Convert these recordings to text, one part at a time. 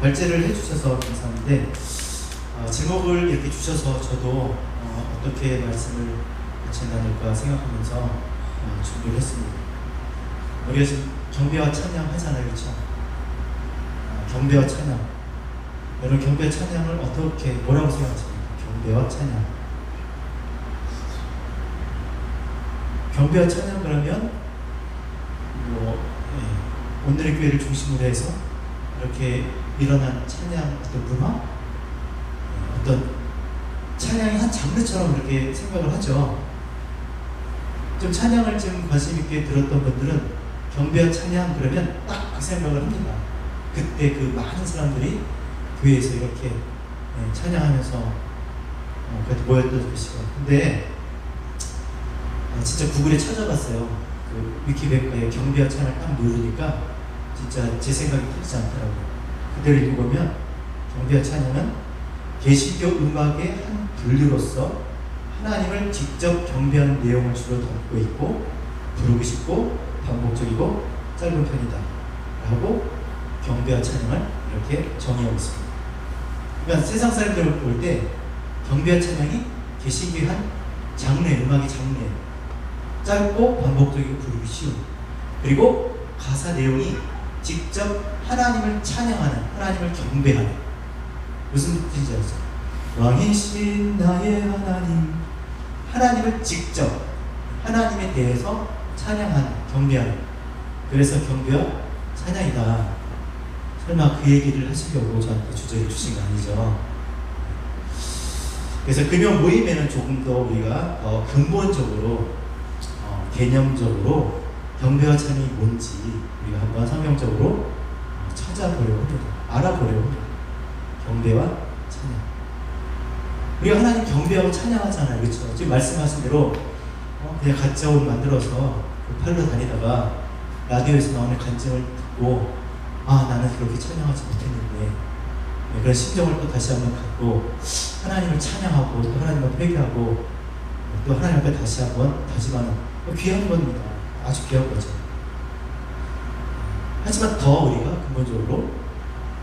발제를 해주셔서 감사한데 제목을 이렇게 주셔서 저도 어떻게 말씀을 같이 나눌까 생각하면서 준비를 했습니다. 우리가 지금 경배와 찬양 하잖아요, 그렇죠? 경배와 찬양. 여러분 경배와 찬양을 어떻게 뭐라고 생각하십니까? 경배와 찬양. 경배와 찬양 그러면 오늘의 교회를 중심으로 해서 이렇게 일어난 찬양 어떤 문화, 어떤 찬양이 한 장르처럼 이렇게 생각을 하죠. 좀 찬양을 좀 관심 있게 들었던 분들은 경배와 찬양 그러면 딱 그 생각을 합니다. 그때 그 많은 사람들이 교회에서 이렇게 찬양하면서 그때 모였던 그 시간. 근데 진짜 구글에 찾아봤어요. 그 위키백과에 경배와 찬양을 딱 누르니까 진짜 제 생각이 틀리지 않더라고요. 그대로 읽어보면 경배와 찬양은 개신교 음악의 한 분류로서 하나님을 직접 경배하는 내용을 주로 담고 있고 부르고 싶고 반복적이고 짧은 편이다 라고 경배와 찬양을 이렇게 정의하고 있습니다. 그러니까 세상 사람들을 볼 때 경배와 찬양이 개신교의 한 장르, 음악의 장르예요. 짧고 반복적이고 부르기 쉬운, 그리고 가사 내용이 직접 하나님을 찬양하는, 하나님을 경배하는, 무슨 뜻인지 아시죠? 왕이신 나의 하나님, 하나님을 직접 하나님에 대해서 찬양하는, 경배하는. 그래서 경배와 찬양이다. 설마 그 얘기를 하시려고 저한테 주제를 주신 거 아니죠? 그래서 금요 모임에는 조금 더 우리가 근본적으로 개념적으로 경배와 찬양이 뭔지 우리가 한번 성경적으로 찾아보려고 합니다. 알아보려고 합니다. 경배와 찬양. 우리가 하나님 경배하고 찬양하잖아요, 그렇죠? 지금 말씀하신 대로 그냥 가짜 옷 만들어서 팔러 다니다가 라디오에서 나오는 간증을 듣고 나는 그렇게 찬양하지 못했는데 그런 심정을 또 다시 한번 갖고 하나님을 찬양하고 또 하나님을 회개하고 또 하나님 앞에 다시 한번 다짐하는 귀한 겁니다. 아주 귀한 거죠. 하지만 더 우리가 근본적으로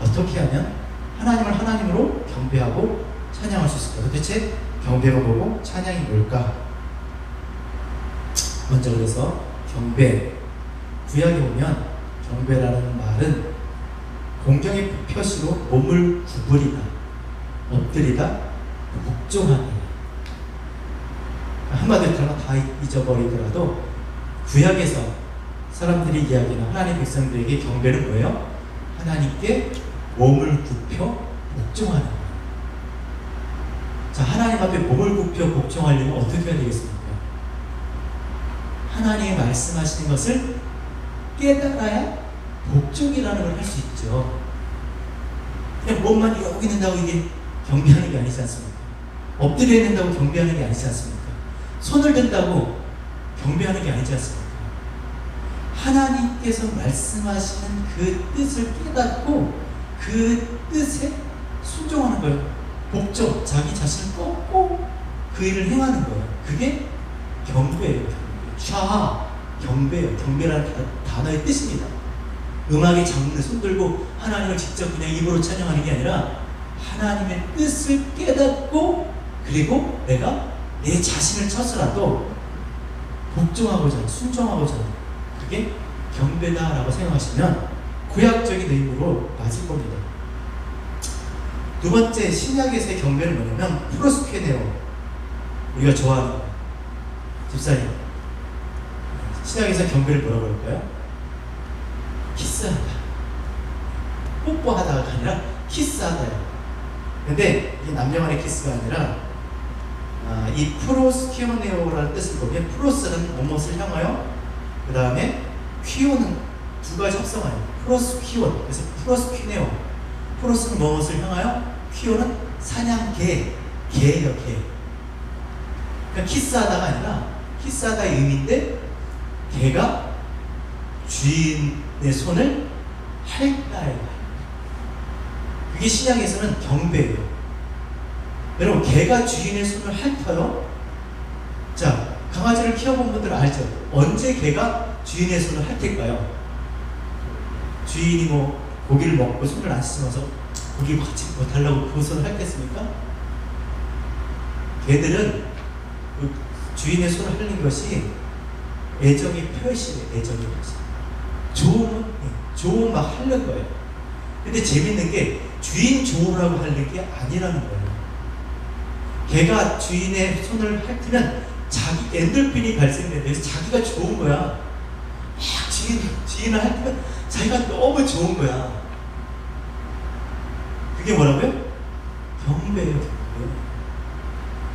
어떻게 하면 하나님을 하나님으로 경배하고 찬양할 수 있을까? 도대체 경배가 뭐고 찬양이 뭘까? 먼저 그래서 경배, 구약에 보면 경배라는 말은 공경의 표시로 몸을 구부리다, 엎드리다, 복종하다. 한마디로 다 잊어버리더라도 구약에서 사람들이 이야기하는 하나님 백성들에게 경배는 뭐예요? 하나님께 몸을 굽혀 복종하는 거예요. 자, 하나님 앞에 몸을 굽혀 복종하려면 어떻게 해야 되겠습니까? 하나님이 말씀하시는 것을 깨달아야 복종이라는 걸 할 수 있죠. 그냥 몸만 이러고 있는다고 이게 경배하는 게 아니지 않습니까? 엎드려야 된다고 경배하는 게 아니지 않습니까? 손을 든다고 경배하는 게 아니지 않습니까? 하나님께서 말씀하시는 그 뜻을 깨닫고 그 뜻에 순종하는 거예요. 복종, 자기 자신을 꺾고 그 일을 행하는 거예요. 그게 경배예요. 샤하, 경배예요. 경배라는 단어의 뜻입니다. 음악의 장르 손들고 하나님을 직접 그냥 입으로 찬양하는 게 아니라 하나님의 뜻을 깨닫고 그리고 내가 내 자신을 쳐서라도 복종하고자 하는, 순종하고자 하는, 그게 경배다라고 생각하시면 구약적인 의미로 맞을 겁니다. 두 번째, 신약에서의 경배는 뭐냐면 프로스케네오, 우리가 좋아하는 집사님, 신약에서 경배를 뭐라고 할까요? 키스하다, 뽀뽀하다가 아니라 키스하다예요. 근데 이게 남녀간의 키스가 아니라 이 프로스키오네오라는 뜻을 보면 프로스는 무엇을 향하여, 그 다음에 퀴오는 두 가지 합성어예요. 프로스퀴온, 그래서 프로스퀴네오. 프로스는 무엇을 향하여, 퀴오는 사냥개, 개예요, 개. 그러니까 키스하다가 아니라 키스하다의 의미인데 개가 주인의 손을 핥아요. 그게 신약에서는 경배예요. 여러분, 개가 주인의 손을 핥아요? 자, 강아지를 키워본 분들은 알죠? 언제 개가 주인의 손을 핥을까요? 주인이 고기를 먹고 손을 안 씻어서 고기 같이 뭐 달라고 그 손을 핥겠습니까? 개들은 그 주인의 손을 핥는 것이 애정의 표시예요. 애정의 표시. 좋은 막 핥는 거예요. 근데 재밌는 게 주인 좋으라고 핥는 게 아니라는 거예요. 개가 주인의 손을 핥으면 자기 엔돌핀이 발생된다. 그래서 자기가 좋은 거야. 막 주인을 핥으면 자기가 너무 좋은 거야. 그게 뭐라고요? 경배예요. 경배.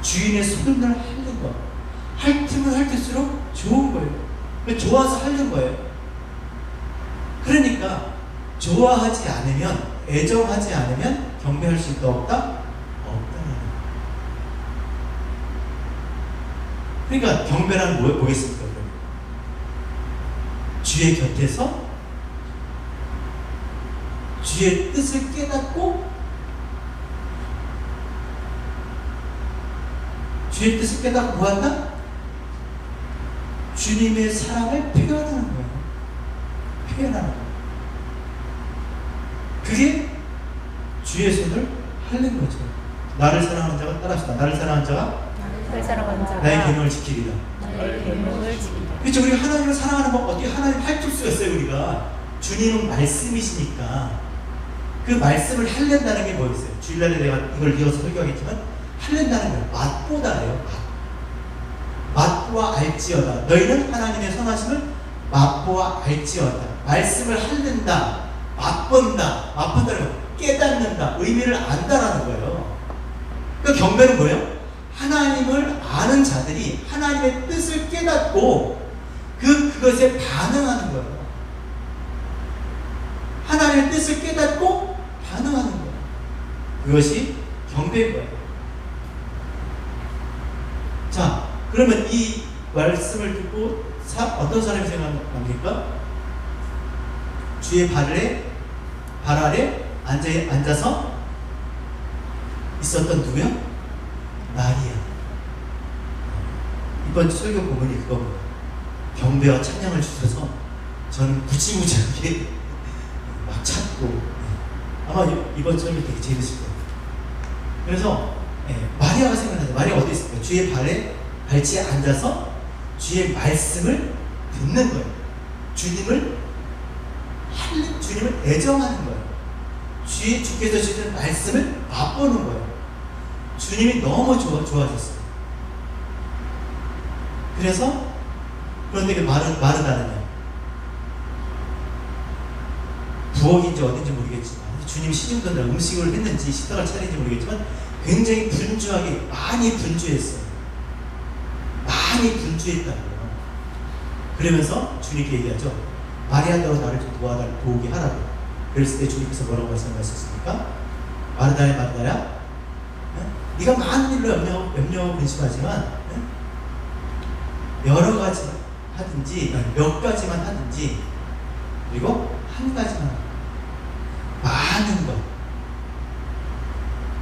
주인의 손을 핥는 거. 핥으면 핥을수록 좋은 거예요. 좋아서 핥는 거예요. 그러니까 좋아하지 않으면, 애정하지 않으면 경배할 수 있다 없다? 없다는 거예요. 그러니까 경배란 뭐겠습니까? 주의 곁에서 주의 뜻을 깨닫고 주의 뜻을 깨닫고 뭐한다? 주님의 사랑을 표현하는 거예요. 표현하는 거예요. 그게 주의 손을 핥는 거죠. 나를 사랑하는 자가 따라합시다. 나를 사랑하는 자가 나의 계명을 지키리라. 그렇죠. 우리가 하나님을 사랑하는 법, 어떻게 하나님 핥을 수가 있어요. 우리가 주님은 말씀이시니까 그 말씀을 핥는다는 게 뭐였어요? 주일날에 내가 이걸 이어서 설교하겠지만 핥는다는 거예요. 맛보다예요. 맛보아 알지어다. 너희는 하나님의 선하심을 맛보아 알지어다. 말씀을 핥는다, 맛본다, 맛본다는 거, 깨닫는다, 의미를 안다라는 거예요. 그 경배는 뭐예요? 하나님을 아는 자들이 하나님의 뜻을 깨닫고 그것에 반응하는 거예요. 하나님의 뜻을 깨닫고 반응하는 거예요. 그것이 경배인 거예요. 자, 그러면 이 말씀을 듣고 어떤 사람이 생각납니까? 주의 발 아래 앉아서 있었던 누구야? 마리아. 이번 설교 부분이 그겁니다. 경배와 찬양을 주셔서 저는 무지무지하게 막 찾고, 아마 이번 설교 되게 재밌을 거예요. 그래서 마리아가 생각나죠. 마리아 어디 있을까요? 주의 발치에 앉아서 주의 말씀을 듣는 거예요. 주님을 애정하는 거예요. 주께서 주시는 말씀을 맛보는 거예요. 주님이 너무 좋아졌어요. 그래서 그런데 그 마르다는요, 부엌인지 어딘지 모르겠지만 주님이 시중전에 음식을 했는지 식탁을 차린지 모르겠지만 굉장히 분주하게 많이 분주했어요. 많이 분주했다는 거예요. 그러면서 주님께 얘기하죠. 마리아도 나를 좀 도우게 하라고. 그랬을 때 주님께서 뭐라고 말씀하셨습니까? 마르다야, 네가 많은 일로 염려 근심하지만 여러 가지 하든지 몇 가지만 하든지, 그리고 한 가지만, 많은 것.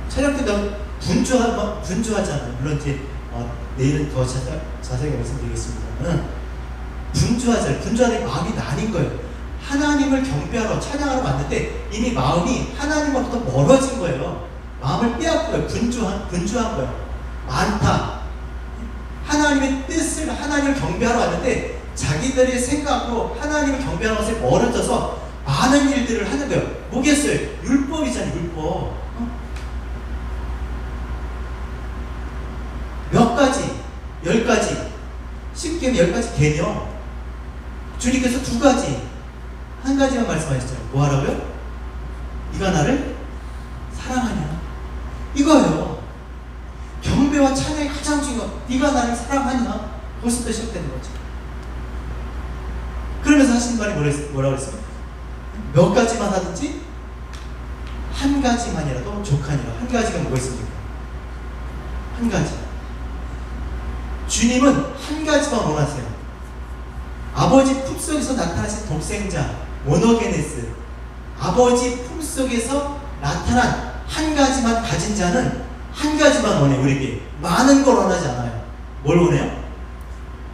촬영 때도 분주하잖아요. 물론 이제 내일은 더 자세하게 말씀드리겠습니다만, 분주하잖아요. 분주하는 마음이 나뉜 거예요. 하나님을 경배하러 찬양하러 왔는데 이미 마음이 하나님으로부터 멀어진 거예요. 마음을 빼앗은 거예요. 분주한 거예요. 많다. 하나님의 뜻을, 하나님을 경배하러 왔는데 자기들의 생각으로 하나님을 경배하는 것에 멀어져서 많은 일들을 하는 거예요. 뭐겠어요? 율법이잖아요. 율법. 몇 가지, 10가지, 쉽게 10가지 개념. 주님께서 2가지, 1가지만 말씀하셨잖아요. 뭐 하라고요? 네가 나를 사랑하냐? 이거예요. 경배와 찬양의 가장 중요한 거. 네가 나를 사랑하냐? 벌써부터 시작되는 거죠. 그러면서 하신 말이 뭐라고 그랬어요? 몇 가지만 하든지 1가지만이라도 족하니라. 1가지가 뭐가 있습니까? 1가지. 주님은 1가지만 원하세요. 아버지 품속에서 나타나신 독생자 모노게네스, 아버지 품속에서 나타난 1가지만 가진 자는 1가지만 원해요. 우리에게 많은 걸 원하지 않아요. 뭘 원해요?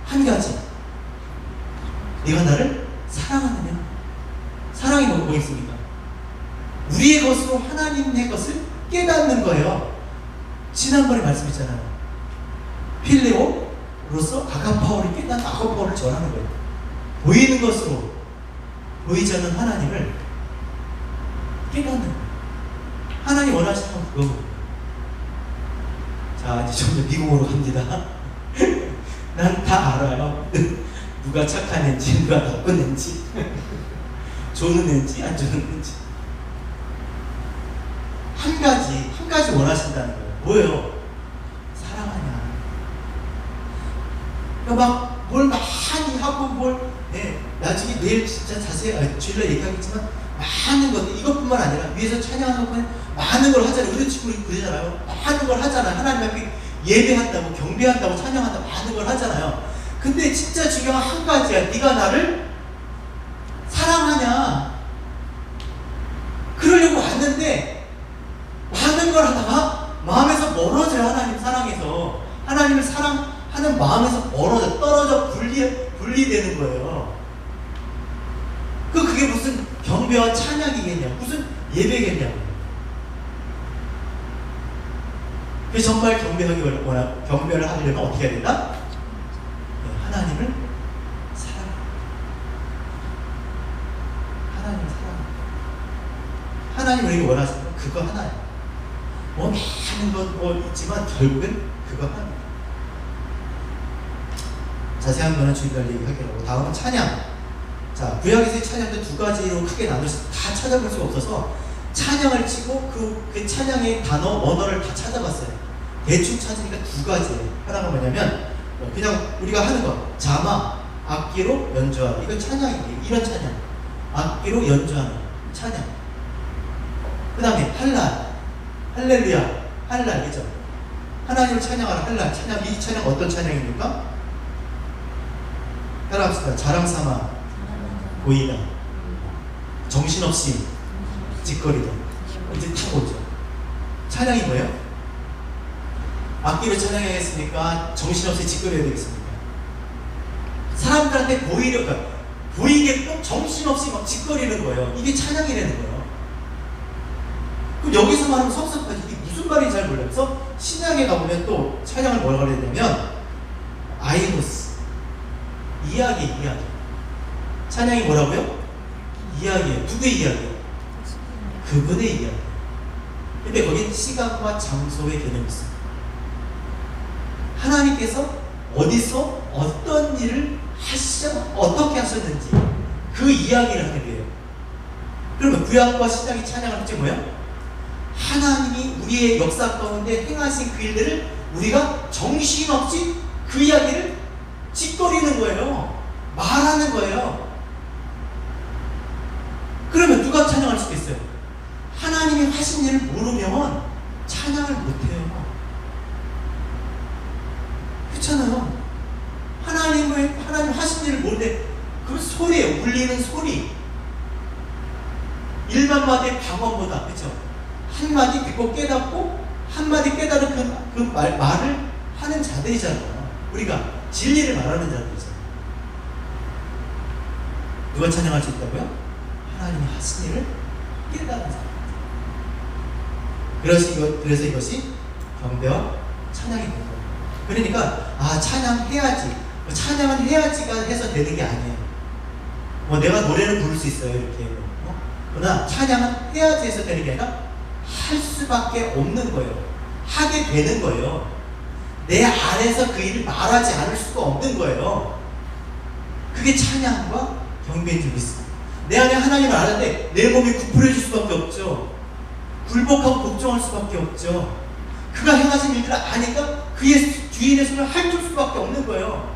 1가지. 네가 나를 사랑하느냐? 사랑이 뭐 있습니까? 우리의 것으로 하나님의 것을 깨닫는 거예요. 지난번에 말씀했잖아요. 필레오로서 아가파오를 깨닫는, 아가파오를 전하는 거예요. 보이는 것으로 보이지 않는 하나님을 깨닫는 거예요. 하나님 원하시는 건 그거고. 자, 이제 점점 미국으로 갑니다. 난 다 알아요. 누가 착한 애인지, 누가 나쁜 애인지, 좋은 애인지, 안 좋은 애인지. 한 가지 원하신다는 거예요. 뭐예요? 사랑하냐. 그러니까 막 뭘 많이 하고 나중에 내일 진짜 자세히 주일날 얘기하겠지만 많은 것들, 이것뿐만 아니라 위에서 찬양하는 것뿐만 많은 걸 하잖아요. 우리 친구들이 그러잖아요. 많은 걸 하잖아요. 하나님 앞에 예배한다고, 경배한다고, 찬양한다고 많은 걸 하잖아요. 근데 진짜 중요한 한 가지야. 네가 나를 사랑하냐. 그러려고 왔는데 많은 걸 하다가 마음에서 멀어져요. 하나님 사랑해서. 하나님을 사랑하는 마음에서 멀어져, 떨어져 분리되는 거예요. 그게 무슨 경배와 찬양이겠냐, 무슨 예배겠냐고. 그래서 정말 경배를 하려면 어떻게 해야 된다? 하나님을 사랑. 하나님을 사랑. 하나님 우리가 원하시는 건 그거 하나예요. 뭐 많은 것 있지만 결국은 그거 하나입니다. 자세한 거는 주일날 얘기하기로 하고, 다음은 찬양. 자, 구약에서의 찬양도 두 가지로 크게 나눠서 다 찾아볼 수가 없어서 찬양을 치고 그 찬양의 단어, 언어를 다 찾아봤어요. 대충 찾으니까 두 가지예요. 하나가 뭐냐면 그냥 우리가 하는 거, 자마, 악기로 연주하는, 이건 찬양이에요. 이런 찬양, 악기로 연주하는 찬양. 그 다음에 할랄, 할렐루야, 할랄, 그죠? 하나님을 찬양하라, 할랄, 찬양. 이 찬양 어떤 찬양입니까? 따라합시다. 자랑삼아 보이다, 정신없이 짓거리다. 이제 탁 오죠. 찬양이 뭐예요? 악기로 찬양하겠습니까? 정신없이 짓거려야 되겠습니까? 사람들한테 보이게끔 정신없이 막 짓거리는 거예요. 이게 찬양이라는 거예요. 그럼 여기서 말하면 섭섭하지. 이게 무슨 말인지 잘 몰라서 신약에 가보면 또 찬양을 뭐라고 해야 되냐면 아이노스, 이야기. 찬양이 뭐라고요? 이야기예요. 누구의 이야기예요? 그분의 이야기. 근데 거긴 시간과 장소의 개념이 있어요. 하나님께서 어디서 어떤 일을 어떻게 하셨는지 그 이야기를 하는 거예요. 그러면 구약과 신약이 찬양을 할지 뭐예요? 하나님이 우리의 역사 가운데 행하신 그 일들을 우리가 정신없이 그 이야기를 짓거리는 거예요. 말하는 거예요. 그러면 누가 찬양할 수 있어요? 하나님이 하신 일을 모르면 찬양을 못해요. 그렇잖아요. 하나님 하신 일을 모르는데 그 소리예요. 울리는 소리. 1만 마디의 방언보다, 그렇죠? 한마디 듣고 깨닫고 한마디 깨달은 그 말을 하는 자들이잖아요. 우리가 진리를 말하는 자들이잖아요. 누가 찬양할 수 있다고요? 하나님이 하신 일을 깨닫는 사람. 그래서 이것이 경배와 찬양이 된 거예요. 그러니까 찬양해야지, 찬양은 해야지가 해서 되는 게 아니에요. 내가 노래를 부를 수 있어요, 이렇게. 그러나 찬양은 해야지 해서 되는 게 아니라 할 수밖에 없는 거예요. 하게 되는 거예요. 내 안에서 그 일을 말하지 않을 수가 없는 거예요. 그게 찬양과 경배인 줄 믿습니다. 내 안에 하나님을 아는데 내 몸이 구부러질 수밖에 없죠. 굴복하고 걱정할 수밖에 없죠. 그가 행하신 일들을 아니까 그의 주인의 손을 핥을 수밖에 없는 거예요.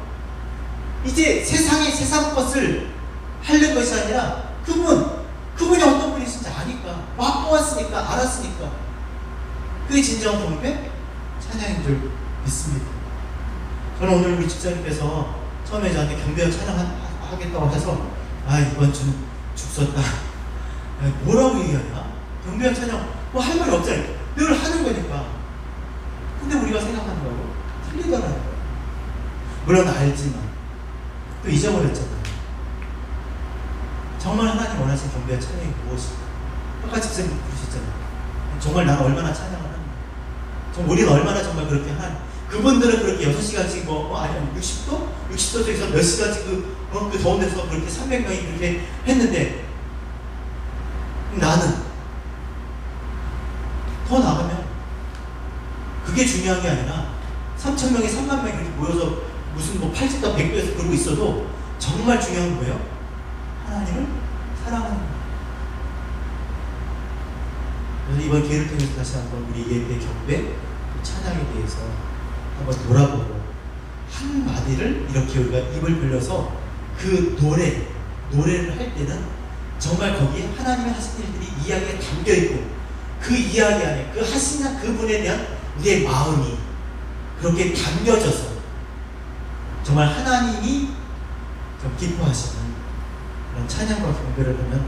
이제 세상 것을 하려는 것이 아니라 그분이 어떤 분이신지 아니까, 맛보았으니까, 알았으니까. 그게 진정한 경배, 찬양인 줄 믿습니다. 저는 오늘 우리 집사님께서 처음에 저한테 경배와 찬양하겠다고 해서 이번 주는 죽었다. 뭐라고 얘기하냐? 경배와 찬양 할 말이 없잖아요. 늘 하는 거니까. 근데 우리가 생각하는 거하고 틀리더라고요. 물론 알지만 또 잊어버렸잖아요. 정말 하나님 원하시는 경배와 찬양이 무엇일까? 아까 집사님 그러셨잖아요. 정말 나는 얼마나 찬양을 하는가. 정말 우리는 얼마나 정말 그렇게 그분들은 그렇게 6시간씩 아니 60도? 60도 쪽에서 몇 시간씩 그 더운 데서 그렇게 300명이 그렇게 했는데 나는 더 나가면 그게 중요한 게 아니라 3,000명이 3만 명이 이렇게 모여서 무슨 80도 100도에서 그러고 있어도 정말 중요한 거예요. 하나님을 사랑하는 거예요. 그래서 이번 기회를 통해서 다시 한번 우리 예배, 경배, 찬양에 대해서 한번 돌아보고 한마디를 이렇게 우리가 입을 벌려서 그 노래를 할 때는 정말 거기에 하나님의 하신 일들이 이야기에 담겨있고 그 이야기 안에 그 하신 그분에 대한 우리의 마음이 그렇게 담겨져서 정말 하나님이 좀 기뻐하시는 그런 찬양과 경배를 하면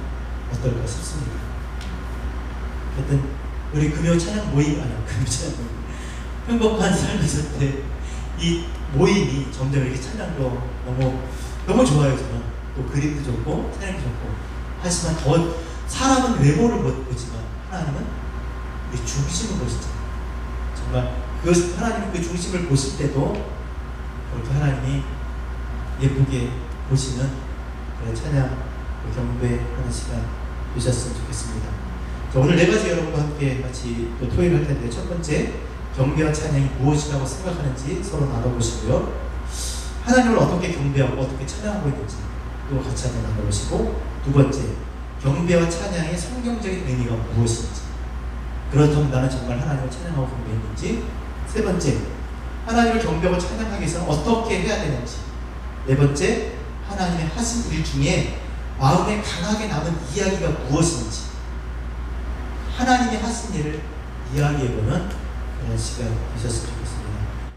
어떨까 싶습니다. 하여튼 우리 금요 찬양 모임 금요 찬양 모임 행복한 삶의 때 이 모임이 점점 이렇게 찬양도 너무 좋아요. 저는 또 그림도 좋고 찬양도 좋고 하지만 더 사람은 외모를 못 보지만 하나님은 우리 중심을 보시잖아요. 정말 그 하나님 그 중심을 보실 때도 그렇게 하나님이 예쁘게 보시는 그런 찬양 경배하는 시간 되셨으면 좋겠습니다. 자, 오늘 4가지 여러분과 함께 같이 또 토의를 할 텐데 첫 번째 경배와 찬양이 무엇이라고 생각하는지 서로 나눠보시고요. 하나님을 어떻게 경배하고 어떻게 찬양하고 있는지 또 같이 한번 나눠보시고 두 번째 경배와 찬양의 성경적인 의미가 무엇인지 그렇다면 나는 정말 하나님을 찬양하고 경배했는지 세 번째 하나님을 경배하고 찬양하기 위해서는 어떻게 해야 되는지 네 번째 하나님의 하신 일 중에 마음에 강하게 남은 이야기가 무엇인지 하나님의 하신 일을 이야기해보는 그런 시간 되셨으면 좋겠습니다.